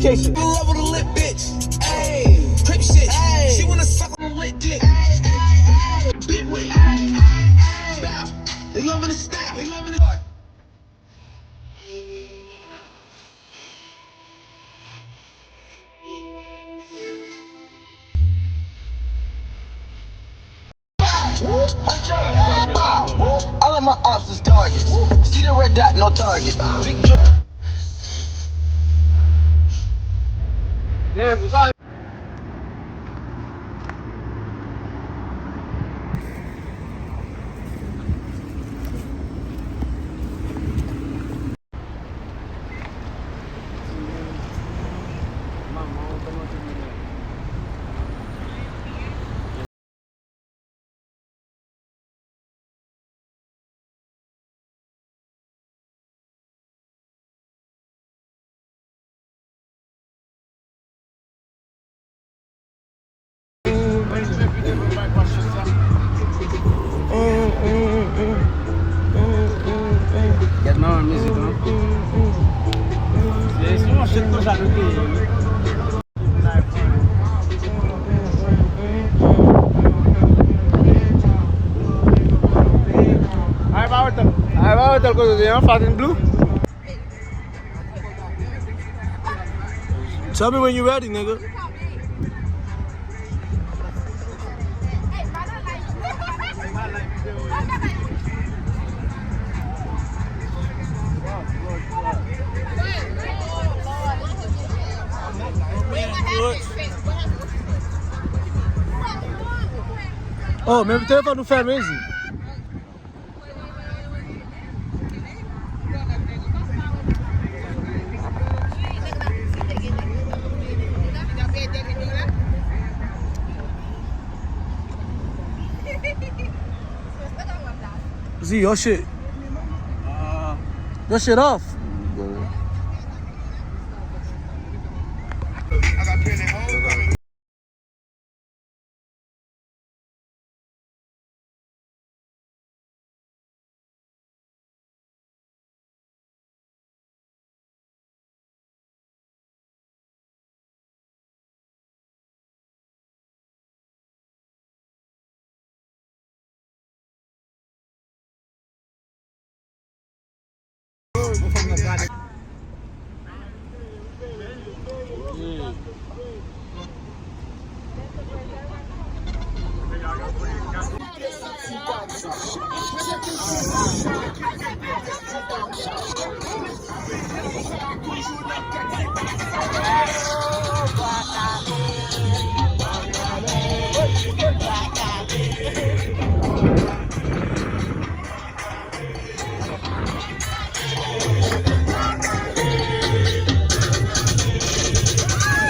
vacation. In love with a lit bitch. Hey, crip shit. Hey, she wanna suck on a lit dick. Big wig. Stop. They loving the stop. They loving the. I let my options target. See the red dot, no target. Big Damn, it's all. Get my own music on. C'est souvent chez toi, j'ai noté. I va hotel ko de Fatin Blue. Tell me when you're ready, nigga. Oh, meu telefone não fez mesmo. Z, your shit. Your shit off.